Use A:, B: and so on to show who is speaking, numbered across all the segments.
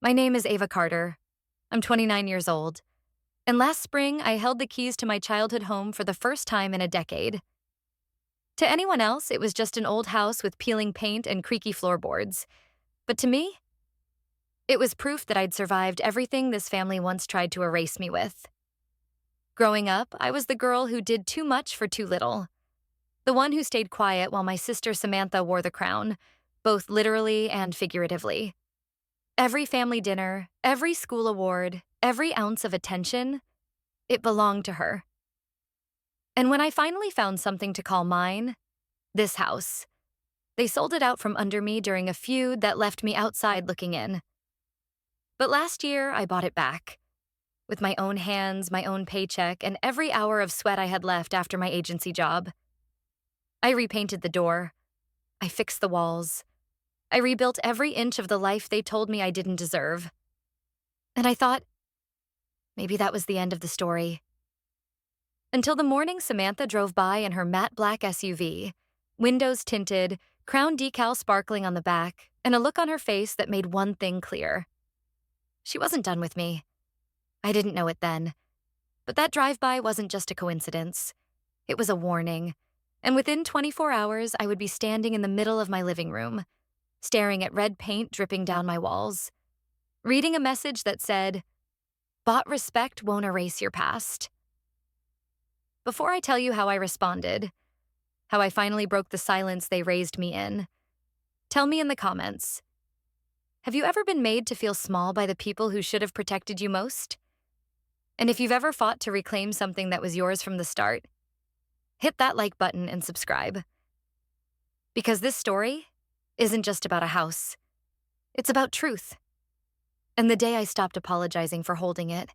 A: My name is Ava Carter. I'm 29 years old. And last spring, I held the keys to my childhood home for the first time in a decade. To anyone else, it was just an old house with peeling paint and creaky floorboards. But to me, it was proof that I'd survived everything this family once tried to erase me with. Growing up, I was the girl who did too much for too little. The one who stayed quiet while my sister Samantha wore the crown, both literally and figuratively. Every family dinner, every school award, every ounce of attention, it belonged to her. And when I finally found something to call mine, this house, they sold it out from under me during a feud that left me outside looking in. But last year, I bought it back. With my own hands, my own paycheck, and every hour of sweat I had left after my agency job. I repainted the door. I fixed the walls. I rebuilt every inch of the life they told me I didn't deserve. And I thought, maybe that was the end of the story. Until the morning Samantha drove by in her matte black SUV, windows tinted, crown decal sparkling on the back, and a look on her face that made one thing clear. She wasn't done with me. I didn't know it then. But that drive-by wasn't just a coincidence. It was a warning. And within 24 hours, I would be standing in the middle of my living room, staring at red paint dripping down my walls, reading a message that said, "Bought respect won't erase your past." Before I tell you how I responded, how I finally broke the silence they raised me in, tell me in the comments, have you ever been made to feel small by the people who should have protected you most? And if you've ever fought to reclaim something that was yours from the start, hit that like button and subscribe. Because this story isn't just about a house. It's about truth. And the day I stopped apologizing for holding it,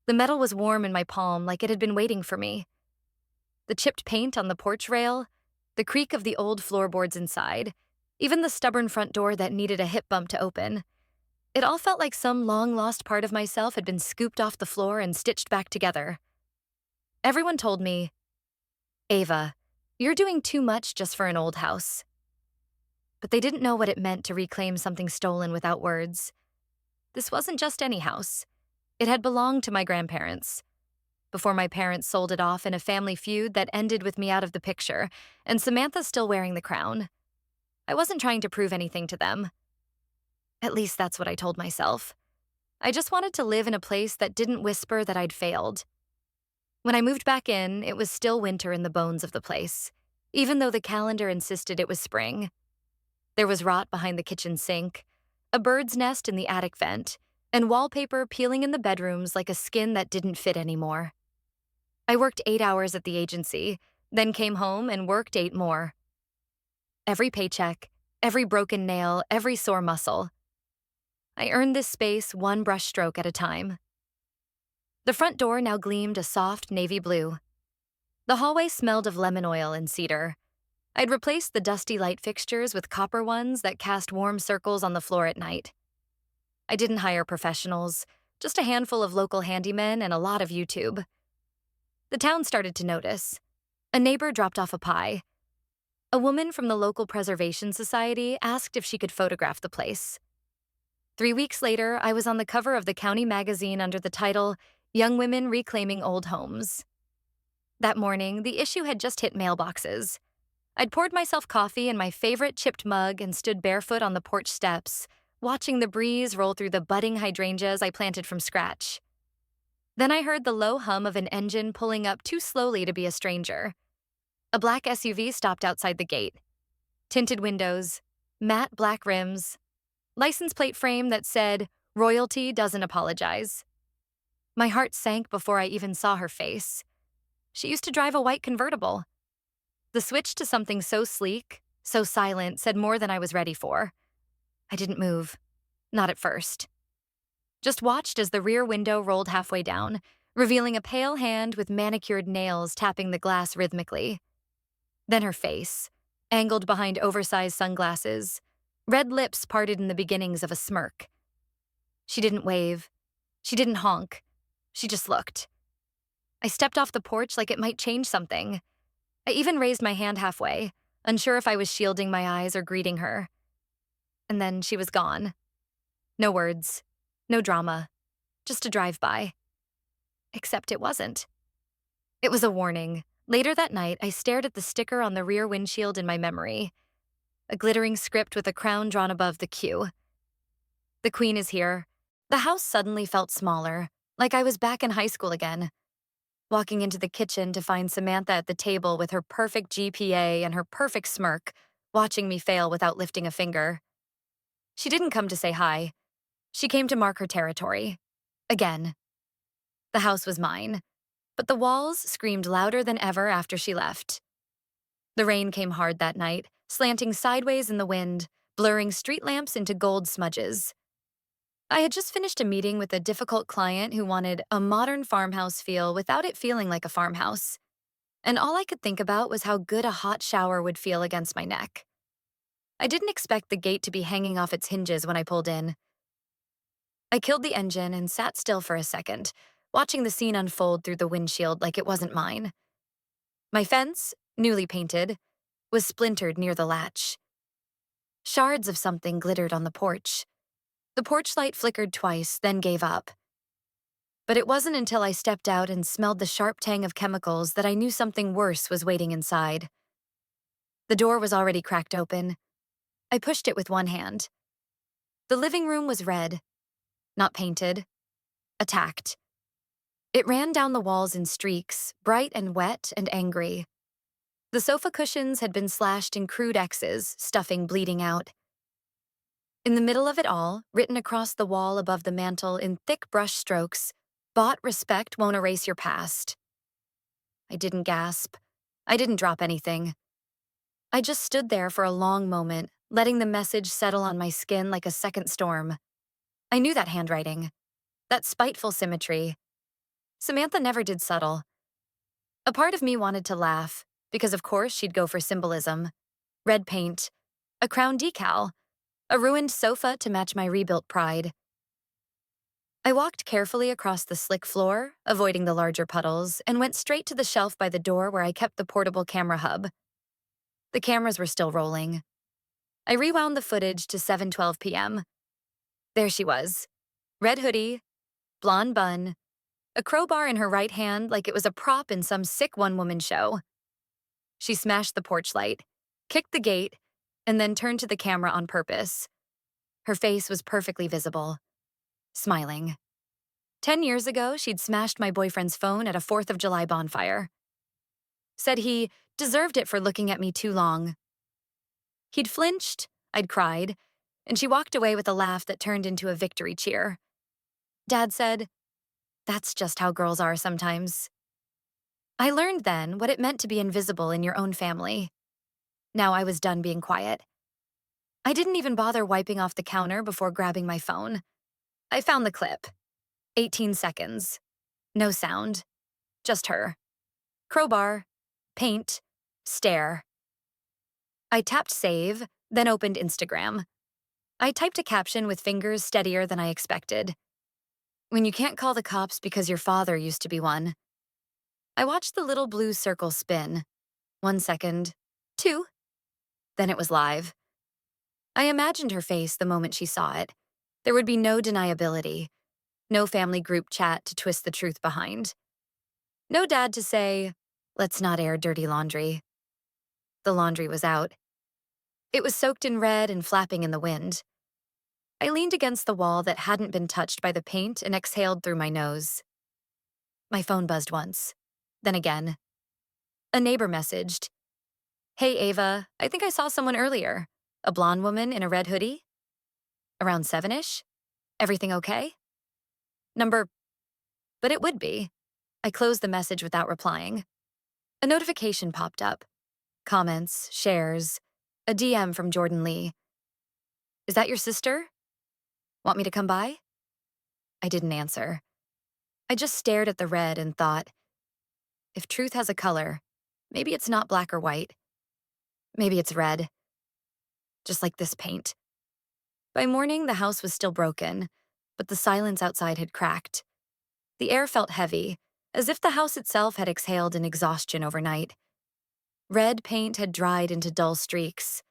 A: the metal was warm in my palm like it had been waiting for me. The chipped paint on the porch rail, the creak of the old floorboards inside, even the stubborn front door that needed a hip bump to open. It all felt like some long-lost part of myself had been scooped off the floor and stitched back together. Everyone told me, "Ava, you're doing too much just for an old house." But they didn't know what it meant to reclaim something stolen without words. This wasn't just any house. It had belonged to my grandparents. Before my parents sold it off in a family feud that ended with me out of the picture, and Samantha still wearing the crown. I wasn't trying to prove anything to them. At least that's what I told myself. I just wanted to live in a place that didn't whisper that I'd failed. When I moved back in, it was still winter in the bones of the place, even though the calendar insisted it was spring. There was rot behind the kitchen sink, a bird's nest in the attic vent, and wallpaper peeling in the bedrooms like a skin that didn't fit anymore. I worked 8 hours at the agency, then came home and worked 8 more. Every paycheck, every broken nail, every sore muscle. I earned this space one brushstroke at a time. The front door now gleamed a soft navy blue. The hallway smelled of lemon oil and cedar. I'd replaced the dusty light fixtures with copper ones that cast warm circles on the floor at night. I didn't hire professionals, just a handful of local handymen and a lot of YouTube. The town started to notice. A neighbor dropped off a pie. A woman from the local preservation society asked if she could photograph the place. 3 weeks later, I was on the cover of the county magazine under the title, "Young Women Reclaiming Old Homes." That morning, the issue had just hit mailboxes. I'd poured myself coffee in my favorite chipped mug and stood barefoot on the porch steps, watching the breeze roll through the budding hydrangeas I planted from scratch. Then I heard the low hum of an engine pulling up too slowly to be a stranger. A black SUV stopped outside the gate. Tinted windows, matte black rims, license plate frame that said, "Royalty doesn't apologize." My heart sank before I even saw her face. She used to drive a white convertible. The switch to something so sleek, so silent, said more than I was ready for. I didn't move. Not at first. Just watched as the rear window rolled halfway down, revealing a pale hand with manicured nails tapping the glass rhythmically. Then her face, angled behind oversized sunglasses, red lips parted in the beginnings of a smirk. She didn't wave. She didn't honk. She just looked. I stepped off the porch like it might change something. I even raised my hand halfway, unsure if I was shielding my eyes or greeting her. And then she was gone. No words, no drama, just a drive-by. Except it wasn't. It was a warning. Later that night, I stared at the sticker on the rear windshield in my memory, a glittering script with a crown drawn above the Q. The Queen is here. The house suddenly felt smaller, like I was back in high school again. Walking into the kitchen to find Samantha at the table with her perfect GPA and her perfect smirk, watching me fail without lifting a finger. She didn't come to say hi. She came to mark her territory. Again. The house was mine, but the walls screamed louder than ever after she left. The rain came hard that night, slanting sideways in the wind, blurring street lamps into gold smudges. I had just finished a meeting with a difficult client who wanted a modern farmhouse feel without it feeling like a farmhouse. And all I could think about was how good a hot shower would feel against my neck. I didn't expect the gate to be hanging off its hinges when I pulled in. I killed the engine and sat still for a second, watching the scene unfold through the windshield like it wasn't mine. My fence, newly painted, was splintered near the latch. Shards of something glittered on the porch. The porch light flickered twice, then gave up. But it wasn't until I stepped out and smelled the sharp tang of chemicals that I knew something worse was waiting inside. The door was already cracked open. I pushed it with one hand. The living room was red, not painted, attacked. It ran down the walls in streaks, bright and wet and angry. The sofa cushions had been slashed in crude X's, stuffing bleeding out. In the middle of it all, written across the wall above the mantel in thick brush strokes, "Bought respect won't erase your past." I didn't gasp. I didn't drop anything. I just stood there for a long moment, letting the message settle on my skin like a second storm. I knew that handwriting, that spiteful symmetry. Samantha never did subtle. A part of me wanted to laugh, because of course she'd go for symbolism. Red paint, a crown decal, a ruined sofa to match my rebuilt pride. I walked carefully across the slick floor, avoiding the larger puddles, and went straight to the shelf by the door where I kept the portable camera hub. The cameras were still rolling. I rewound the footage to 7:12 p.m. There she was. Red hoodie, blonde bun, a crowbar in her right hand like it was a prop in some sick one-woman show. She smashed the porch light, kicked the gate, and then turned to the camera on purpose. Her face was perfectly visible, smiling. 10 years ago, she'd smashed my boyfriend's phone at a 4th of July bonfire. Said he deserved it for looking at me too long. He'd flinched, I'd cried, and she walked away with a laugh that turned into a victory cheer. Dad said, "That's just how girls are sometimes." I learned then what it meant to be invisible in your own family. Now I was done being quiet. I didn't even bother wiping off the counter before grabbing my phone. I found the clip. 18 seconds. No sound. Just her. Crowbar. Paint. Stare. I tapped save, then opened Instagram. I typed a caption with fingers steadier than I expected. "When you can't call the cops because your father used to be one." I watched the little blue circle spin. 1 second. 2. Then it was live. I imagined her face the moment she saw it. There would be no deniability. No family group chat to twist the truth behind. No dad to say, "Let's not air dirty laundry." The laundry was out. It was soaked in red and flapping in the wind. I leaned against the wall that hadn't been touched by the paint and exhaled through my nose. My phone buzzed once, then again. A neighbor messaged, "Hey Ava, I think I saw someone earlier. A blonde woman in a red hoodie? Around 7-ish? Everything okay?" Number, but it would be. I closed the message without replying. A notification popped up. Comments, shares, a DM from Jordan Lee. "Is that your sister? Want me to come by?" I didn't answer. I just stared at the red and thought, if truth has a color, maybe it's not black or white. Maybe it's red. Just like this paint. By morning, the house was still broken, but the silence outside had cracked. The air felt heavy, as if the house itself had exhaled in exhaustion overnight. Red paint had dried into dull streaks.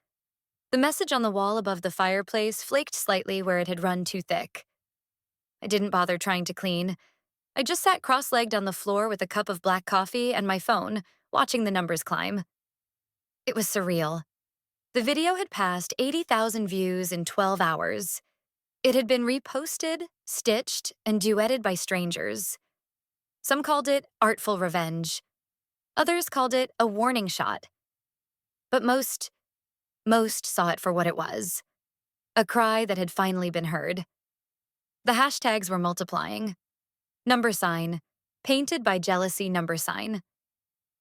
A: The message on the wall above the fireplace flaked slightly where it had run too thick. I didn't bother trying to clean. I just sat cross-legged on the floor with a cup of black coffee and my phone, watching the numbers climb. It was surreal. The video had passed 80,000 views in 12 hours. It had been reposted, stitched, and duetted by strangers. Some called it artful revenge. Others called it a warning shot. But most saw it for what it was. A cry that had finally been heard. The hashtags were multiplying. Number sign, painted by jealousy number sign.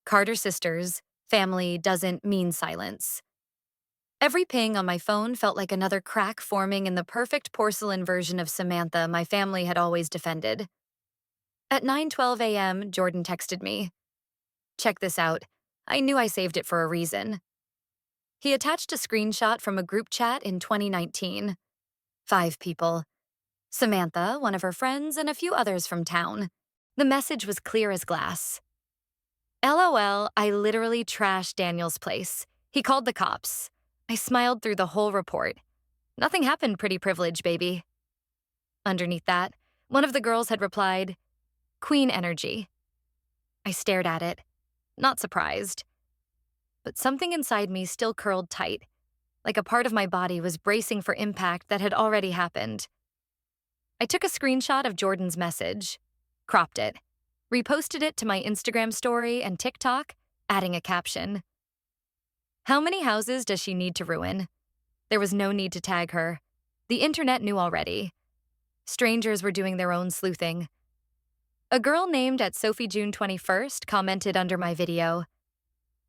A: Carter sisters, family doesn't mean silence. Every ping on my phone felt like another crack forming in the perfect porcelain version of Samantha my family had always defended. At 9:12 a.m., Jordan texted me. Check this out. I knew I saved it for a reason. He attached a screenshot from a group chat in 2019. 5 people. Samantha, one of her friends, and a few others from town. The message was clear as glass. LOL, I literally trashed Daniel's place. He called the cops. I smiled through the whole report. Nothing happened, pretty privilege, baby. Underneath that, one of the girls had replied, Queen energy. I stared at it, not surprised. But something inside me still curled tight, like a part of my body was bracing for impact that had already happened. I took a screenshot of Jordan's message, cropped it, reposted it to my Instagram story and TikTok, adding a caption. How many houses does she need to ruin? There was no need to tag her. The internet knew already. Strangers were doing their own sleuthing. A girl named at Sophie June 21st commented under my video,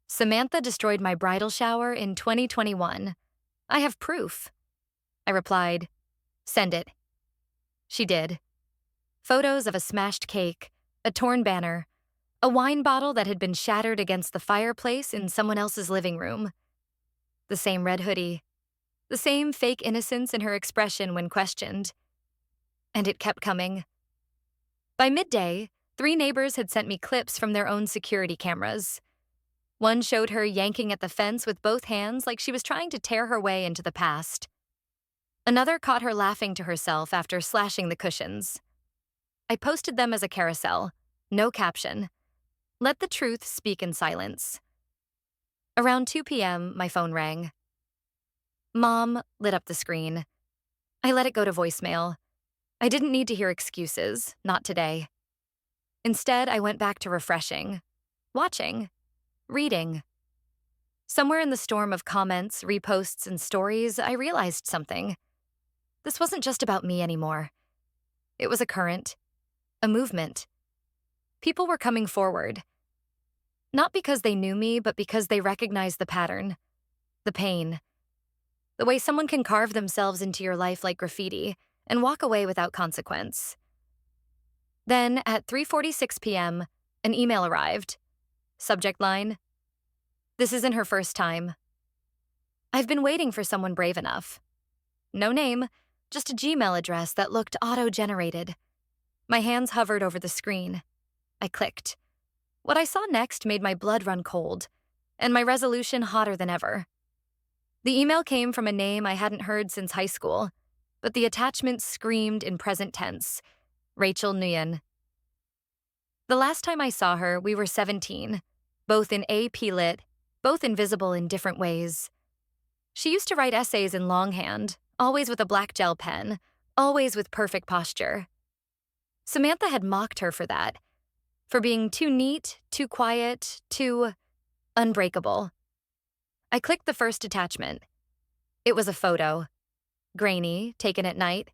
A: Samantha destroyed my bridal shower in 2021. I have proof. I replied, send it. She did. Photos of a smashed cake, a torn banner, a wine bottle that had been shattered against the fireplace in someone else's living room. The same red hoodie. The same fake innocence in her expression when questioned. And it kept coming. By midday, 3 neighbors had sent me clips from their own security cameras. One showed her yanking at the fence with both hands like she was trying to tear her way into the past. Another caught her laughing to herself after slashing the cushions. I posted them as a carousel, no caption. Let the truth speak in silence. Around 2 p.m., my phone rang. Mom lit up the screen. I let it go to voicemail. I didn't need to hear excuses, not today. Instead, I went back to refreshing, watching, reading. Somewhere in the storm of comments, reposts, and stories, I realized something. This wasn't just about me anymore. It was a current, a movement. People were coming forward. Not because they knew me, but because they recognized the pattern, the pain, the way someone can carve themselves into your life like graffiti and walk away without consequence. Then, at 3:46 p.m., an email arrived. Subject line, this isn't her first time. I've been waiting for someone brave enough. No name, just a Gmail address that looked auto-generated. My hands hovered over the screen. I clicked. What I saw next made my blood run cold, and my resolution hotter than ever. The email came from a name I hadn't heard since high school, but the attachment screamed in present tense, Rachel Nguyen. The last time I saw her, we were 17, both in AP Lit, both invisible in different ways. She used to write essays in longhand, always with a black gel pen, always with perfect posture. Samantha had mocked her for that, for being too neat, too quiet, too unbreakable. I clicked the first attachment. It was a photo, grainy, taken at night.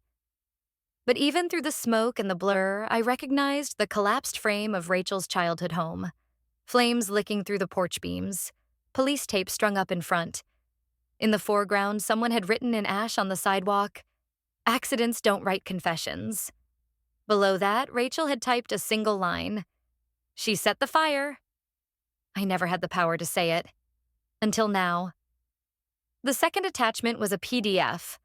A: But even through the smoke and the blur, I recognized the collapsed frame of Rachel's childhood home. Flames licking through the porch beams, police tape strung up in front. In the foreground, someone had written in ash on the sidewalk, "Accidents don't write confessions." Below that, Rachel had typed a single line, "She set the fire." I never had the power to say it. Until now. The second attachment was a PDF.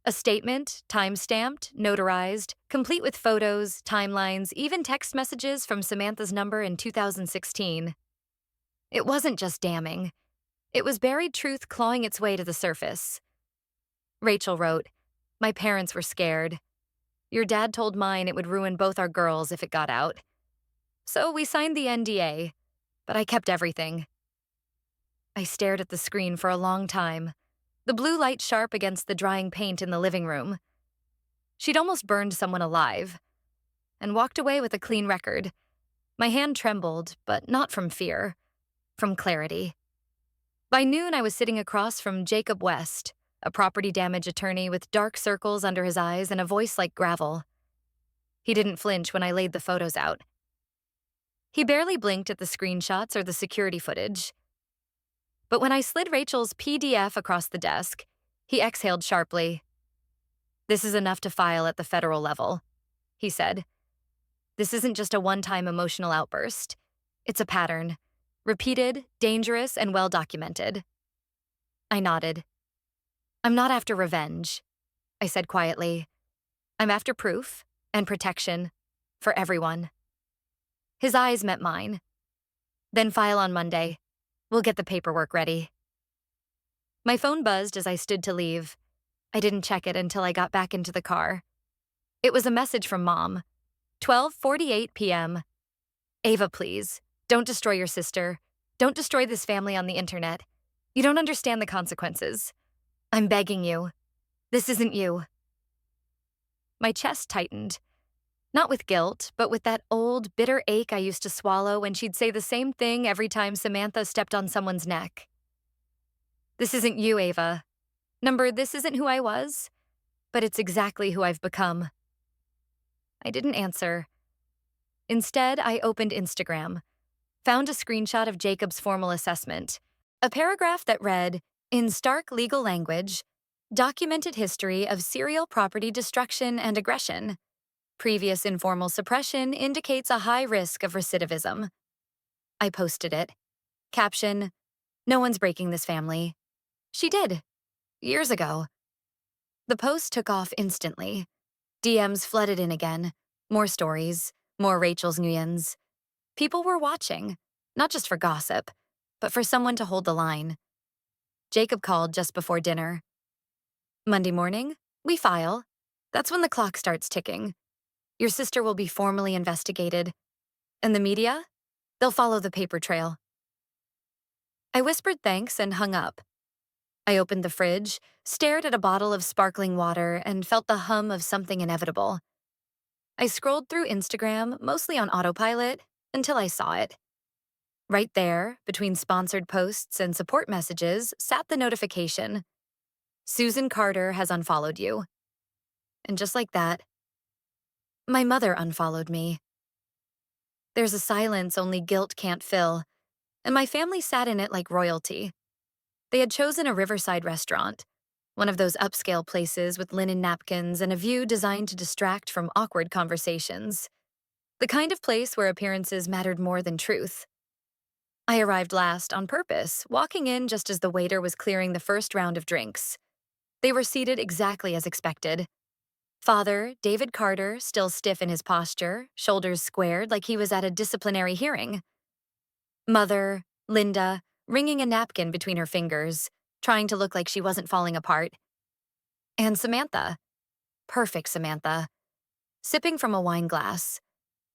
A: A statement, time-stamped, notarized, complete with photos, timelines, even text messages from Samantha's number in 2016. It wasn't just damning. It was buried truth clawing its way to the surface. Rachel wrote, "My parents were scared. Your dad told mine it would ruin both our girls if it got out. So we signed the NDA, but I kept everything." I stared at the screen for a long time, the blue light sharp against the drying paint in the living room. She'd almost burned someone alive, and walked away with a clean record. My hand trembled, but not from fear, from clarity. By noon, I was sitting across from Jacob West, a property damage attorney with dark circles under his eyes and a voice like gravel. He didn't flinch when I laid the photos out. He barely blinked at the screenshots or the security footage. But when I slid Rachel's PDF across the desk, he exhaled sharply. "This is enough to file at the federal level," he said. "This isn't just a one-time emotional outburst. It's a pattern. Repeated, dangerous, and well-documented." I nodded. "I'm not after revenge," I said quietly. "I'm after proof and protection for everyone." His eyes met mine. "Then file on Monday. We'll get the paperwork ready." My phone buzzed as I stood to leave. I didn't check it until I got back into the car. It was a message from Mom. 12:48 p.m. "Ava, please, don't destroy your sister. Don't destroy this family on the internet. You don't understand the consequences. I'm begging you. This isn't you." My chest tightened. Not with guilt, but with that old, bitter ache I used to swallow when she'd say the same thing every time Samantha stepped on someone's neck. "This isn't you, Ava. This isn't who I was, but it's exactly who I've become." I didn't answer. Instead, I opened Instagram, found a screenshot of Jacob's formal assessment, a paragraph that read, "In stark legal language, documented history of serial property destruction and aggression. Previous informal suppression indicates a high risk of recidivism." I posted it. Caption, "No one's breaking this family." She did. Years ago. The post took off instantly. DMs flooded in again. More stories. More Rachel's Nguyens. People were watching, not just for gossip, but for someone to hold the line. Jacob called just before dinner. "Monday morning, we file. That's when the clock starts ticking. Your sister will be formally investigated. And the media? They'll follow the paper trail." I whispered thanks and hung up. I opened the fridge, stared at a bottle of sparkling water, and felt the hum of something inevitable. I scrolled through Instagram, mostly on autopilot, until I saw it. Right there, between sponsored posts and support messages, sat the notification. "Susan Carter has unfollowed you." And just like that, my mother unfollowed me. There's a silence only guilt can't fill, and my family sat in it like royalty. They had chosen a riverside restaurant, one of those upscale places with linen napkins and a view designed to distract from awkward conversations. The kind of place where appearances mattered more than truth. I arrived last on purpose, walking in just as the waiter was clearing the first round of drinks. They were seated exactly as expected. Father, David Carter, still stiff in his posture, shoulders squared like he was at a disciplinary hearing. Mother, Linda, wringing a napkin between her fingers, trying to look like she wasn't falling apart. And Samantha, perfect Samantha, sipping from a wine glass,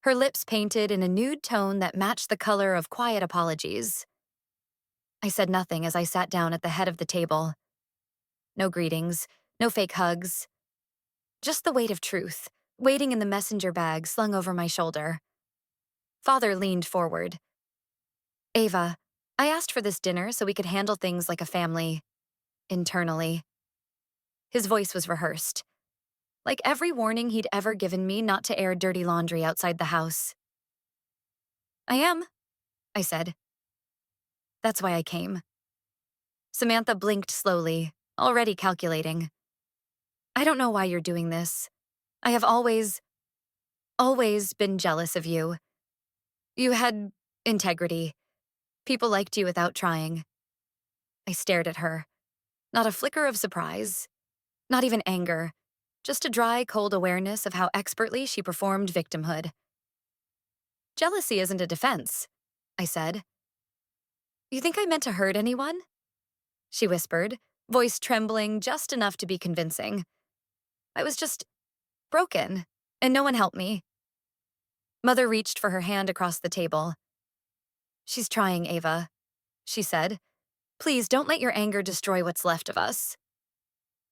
A: her lips painted in a nude tone that matched the color of quiet apologies. I said nothing as I sat down at the head of the table. No greetings, no fake hugs. Just the weight of truth, waiting in the messenger bag slung over my shoulder. Father leaned forward. "Ava, I asked for this dinner so we could handle things like a family, internally." His voice was rehearsed, like every warning he'd ever given me not to air dirty laundry outside the house. "I am," I said. "That's why I came." Samantha blinked slowly, already calculating. "I don't know why you're doing this. I have always been jealous of you. You had integrity. People liked you without trying." I stared at her. Not a flicker of surprise. Not even anger. Just a dry, cold awareness of how expertly she performed victimhood. "Jealousy isn't a defense," I said. "You think I meant to hurt anyone?" She whispered, voice trembling just enough to be convincing. I was just broken, and no one helped me. Mother reached for her hand across the table. "She's trying, Ava," she said. "Please don't let your anger destroy what's left of us."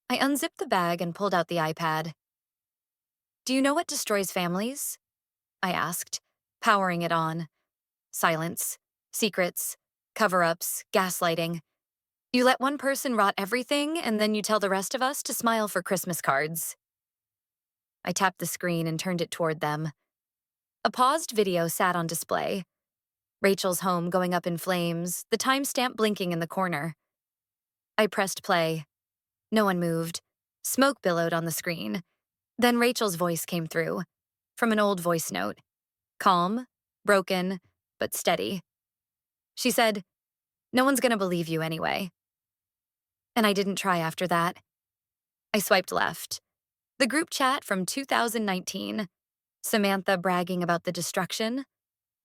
A: I unzipped the bag and pulled out the iPad. "Do you know what destroys families?" I asked, powering it on. Silence, secrets, cover-ups, gaslighting. You let one person rot everything, and then you tell the rest of us to smile for Christmas cards. I tapped the screen and turned it toward them. A paused video sat on display. Rachel's home going up in flames, the timestamp blinking in the corner. I pressed play. No one moved. Smoke billowed on the screen. Then Rachel's voice came through, from an old voice note. Calm, broken, but steady. She said, "No one's gonna believe you anyway." And I didn't try after that. I swiped left. The group chat from 2019. Samantha bragging about the destruction.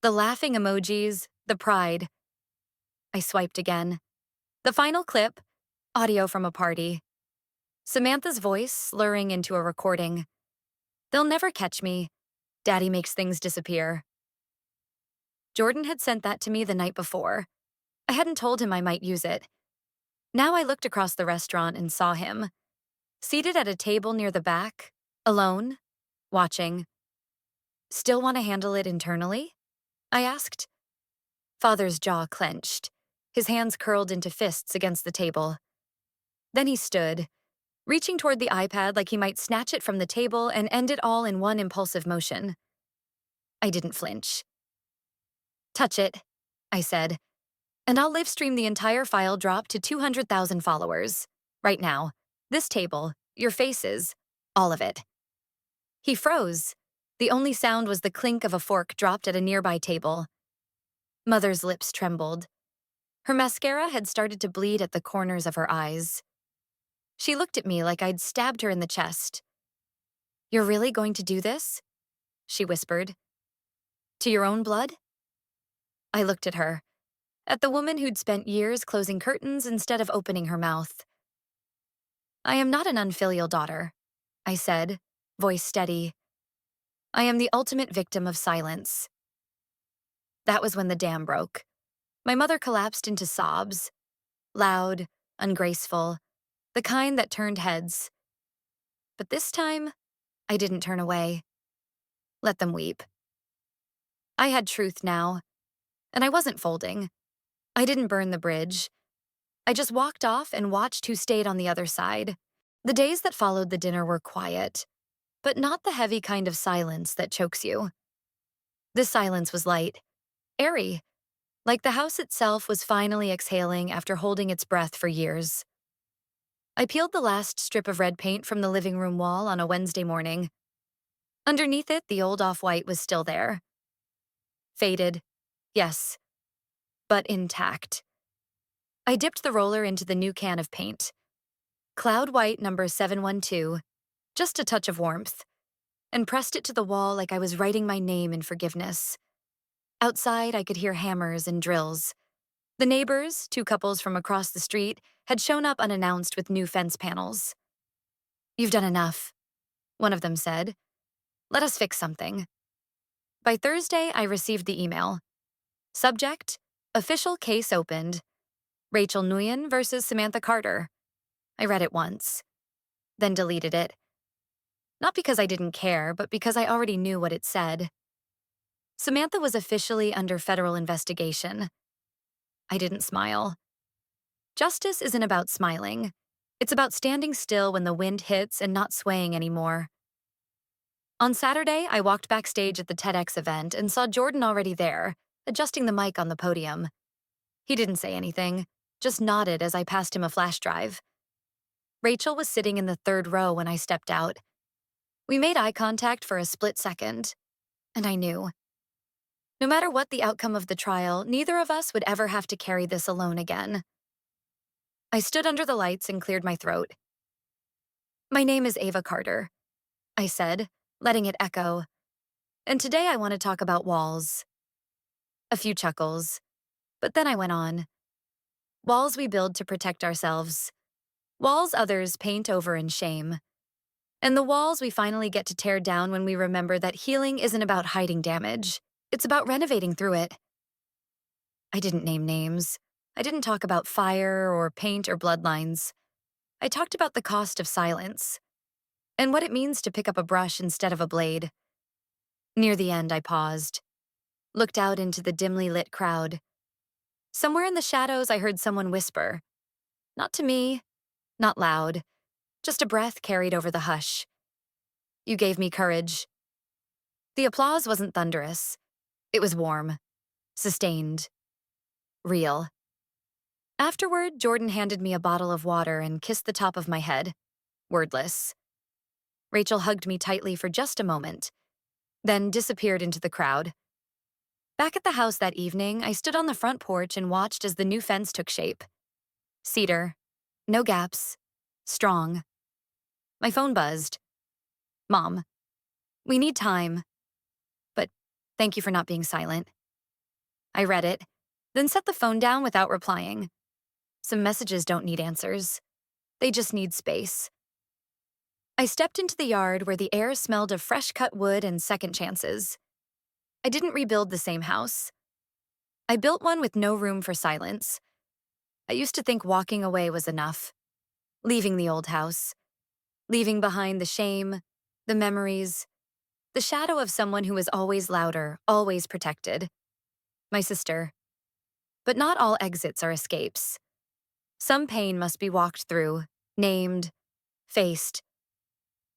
A: The laughing emojis, the pride. I swiped again. The final clip, audio from a party. Samantha's voice slurring into a recording. "They'll never catch me. Daddy makes things disappear." Jordan had sent that to me the night before. I hadn't told him I might use it. Now I looked across the restaurant and saw him, seated at a table near the back, alone, watching. "Still want to handle it internally?" I asked. Father's jaw clenched, his hands curled into fists against the table. Then he stood, reaching toward the iPad like he might snatch it from the table and end it all in one impulsive motion. I didn't flinch. "Touch it," I said, "and I'll live stream the entire file drop to 200,000 followers. Right now. This table, your faces, all of it." He froze. The only sound was the clink of a fork dropped at a nearby table. Mother's lips trembled. Her mascara had started to bleed at the corners of her eyes. She looked at me like I'd stabbed her in the chest. "You're really going to do this?" she whispered. "To your own blood?" I looked at her, at the woman who'd spent years closing curtains instead of opening her mouth. "I am not an unfilial daughter," I said, voice steady. "I am the ultimate victim of silence." That was when the dam broke. My mother collapsed into sobs. Loud, ungraceful, the kind that turned heads. But this time, I didn't turn away. Let them weep. I had truth now, and I wasn't folding. I didn't burn the bridge. I just walked off and watched who stayed on the other side. The days that followed the dinner were quiet, but not the heavy kind of silence that chokes you. This silence was light, airy, like the house itself was finally exhaling after holding its breath for years. I peeled the last strip of red paint from the living room wall on a Wednesday morning. Underneath it, the old off-white was still there. Faded, yes, but intact. I dipped the roller into the new can of paint. Cloud White number 712, just a touch of warmth, and pressed it to the wall like I was writing my name in forgiveness. Outside, I could hear hammers and drills. The neighbors, two couples from across the street, had shown up unannounced with new fence panels. "You've done enough," one of them said. "Let us fix something." By Thursday, I received the email. Subject, official case opened. Rachel Nguyen versus Samantha Carter. I read it once, then deleted it. Not because I didn't care, but because I already knew what it said. Samantha was officially under federal investigation. I didn't smile. Justice isn't about smiling. It's about standing still when the wind hits and not swaying anymore. On Saturday, I walked backstage at the TEDx event and saw Jordan already there, adjusting the mic on the podium. He didn't say anything, just nodded as I passed him a flash drive. Rachel was sitting in the third row when I stepped out. We made eye contact for a split second, and I knew. No matter what the outcome of the trial, neither of us would ever have to carry this alone again. I stood under the lights and cleared my throat. "My name is Ava Carter," I said, letting it echo. "And today I want to talk about walls." A few chuckles, but then I went on. "Walls we build to protect ourselves. Walls others paint over in shame. And the walls we finally get to tear down when we remember that healing isn't about hiding damage. It's about renovating through it. I didn't name names. I didn't talk about fire or paint or bloodlines. I talked about the cost of silence and what it means to pick up a brush instead of a blade. Near the end, I paused, looked out into the dimly lit crowd. Somewhere in the shadows, I heard someone whisper. Not to me, not loud, just a breath carried over the hush. You gave me courage. The applause wasn't thunderous. It was warm, sustained, real. Afterward, Jordan handed me a bottle of water and kissed the top of my head, wordless. Rachel hugged me tightly for just a moment, then disappeared into the crowd. Back at the house that evening, I stood on the front porch and watched as the new fence took shape. Cedar, no gaps, strong. My phone buzzed. Mom, we need time, but thank you for not being silent. I read it, then set the phone down without replying. Some messages don't need answers. They just need space. I stepped into the yard where the air smelled of fresh-cut wood and second chances. I didn't rebuild the same house. I built one with no room for silence. I used to think walking away was enough. Leaving the old house. Leaving behind the shame, the memories, the shadow of someone who was always louder, always protected. My sister. But not all exits are escapes. Some pain must be walked through, named, faced,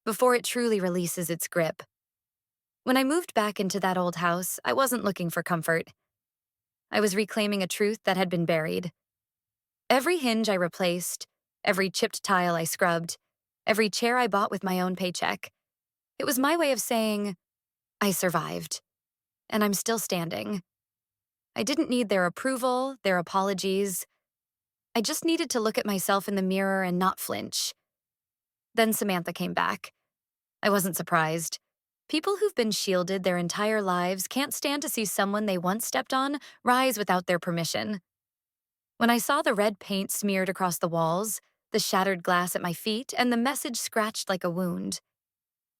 A: before it truly releases its grip. When I moved back into that old house, I wasn't looking for comfort. I was reclaiming a truth that had been buried. Every hinge I replaced, every chipped tile I scrubbed, every chair I bought with my own paycheck. It was my way of saying, I survived, and I'm still standing. I didn't need their approval, their apologies. I just needed to look at myself in the mirror and not flinch. Then Samantha came back. I wasn't surprised. People who've been shielded their entire lives can't stand to see someone they once stepped on rise without their permission. When I saw the red paint smeared across the walls, the shattered glass at my feet, and the message scratched like a wound,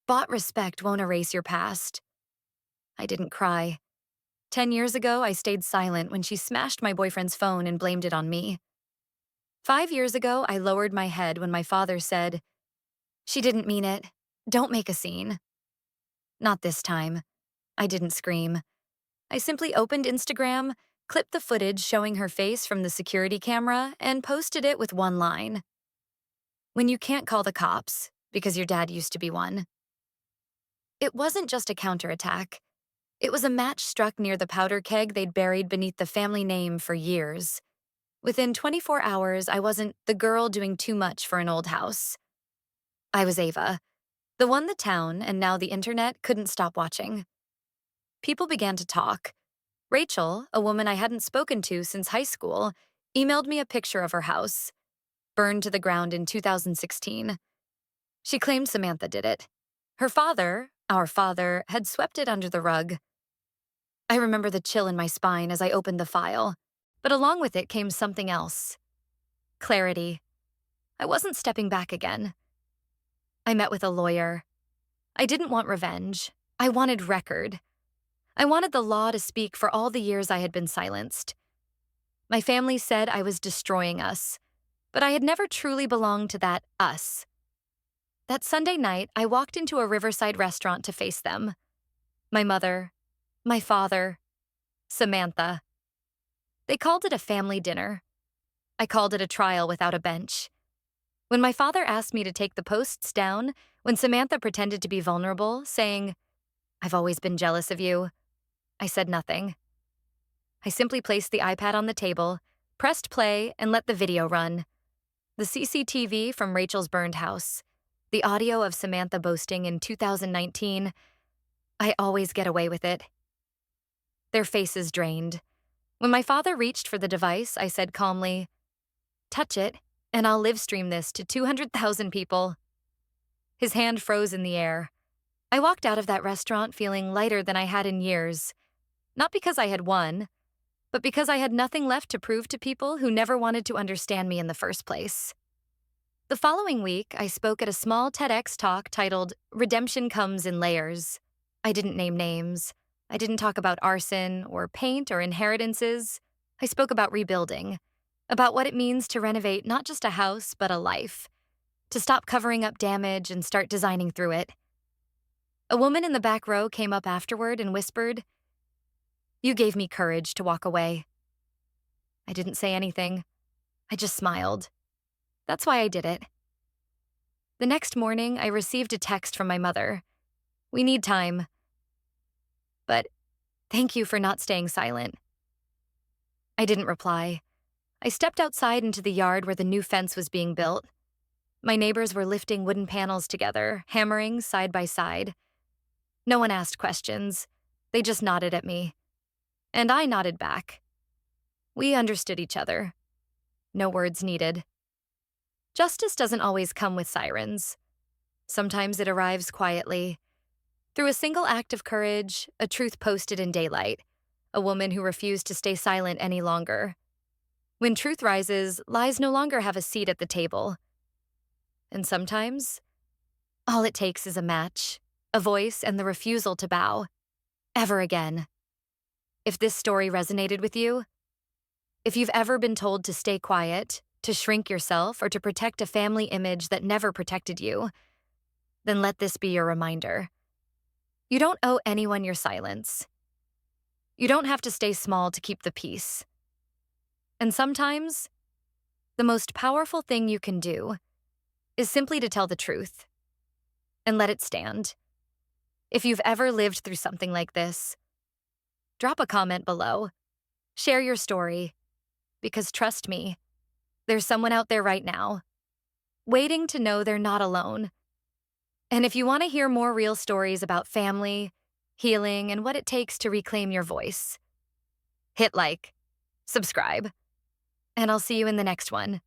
A: bought respect won't erase your past. I didn't cry. 10 years ago, I stayed silent when she smashed my boyfriend's phone and blamed it on me. 5 years ago, I lowered my head when my father said, "She didn't mean it. Don't make a scene." Not this time. I didn't scream. I simply opened Instagram, clipped the footage showing her face from the security camera, and posted it with one line. When you can't call the cops, because your dad used to be one. It wasn't just a counterattack. It was a match struck near the powder keg they'd buried beneath the family name for years. Within 24 hours, I wasn't the girl doing too much for an old house. I was Ava, the one the town, and now the internet, couldn't stop watching. People began to talk. Rachel, a woman I hadn't spoken to since high school, emailed me a picture of her house, burned to the ground in 2016. She claimed Samantha did it. Her father, our father, had swept it under the rug. I remember the chill in my spine as I opened the file, but along with it came something else. Clarity. I wasn't stepping back again. I met with a lawyer. I didn't want revenge. I wanted record. I wanted the law to speak for all the years I had been silenced. My family said I was destroying us, but I had never truly belonged to that us. That Sunday night, I walked into a riverside restaurant to face them. My mother, my father, Samantha. They called it a family dinner. I called it a trial without a bench. When my father asked me to take the posts down, when Samantha pretended to be vulnerable, saying, "I've always been jealous of you," I said nothing. I simply placed the iPad on the table, pressed play, and let the video run. The CCTV from Rachel's burned house. The audio of Samantha boasting in 2019, "I always get away with it." Their faces drained. When my father reached for the device, I said calmly, "Touch it, and I'll live stream this to 200,000 people." His hand froze in the air. I walked out of that restaurant feeling lighter than I had in years. Not because I had won, but because I had nothing left to prove to people who never wanted to understand me in the first place. The following week, I spoke at a small TEDx talk titled Redemption Comes in Layers. I didn't name names. I didn't talk about arson or paint or inheritances. I spoke about rebuilding, about what it means to renovate not just a house, but a life, to stop covering up damage and start designing through it. A woman in the back row came up afterward and whispered, "You gave me courage to walk away." I didn't say anything. I just smiled. That's why I did it. The next morning, I received a text from my mother. "We need time, but thank you for not staying silent." I didn't reply. I stepped outside into the yard where the new fence was being built. My neighbors were lifting wooden panels together, hammering side by side. No one asked questions. They just nodded at me. And I nodded back. We understood each other. No words needed. Justice doesn't always come with sirens. Sometimes it arrives quietly. Through a single act of courage, a truth posted in daylight, a woman who refused to stay silent any longer. When truth rises, lies no longer have a seat at the table. And sometimes, all it takes is a match, a voice, and the refusal to bow. Ever again. If this story resonated with you, if you've ever been told to stay quiet, to shrink yourself, or to protect a family image that never protected you, then let this be your reminder. You don't owe anyone your silence. You don't have to stay small to keep the peace. And sometimes, the most powerful thing you can do is simply to tell the truth and let it stand. If you've ever lived through something like this, drop a comment below. Share your story, because trust me, there's someone out there right now, waiting to know they're not alone. And if you want to hear more real stories about family, healing, and what it takes to reclaim your voice, hit like, subscribe, and I'll see you in the next one.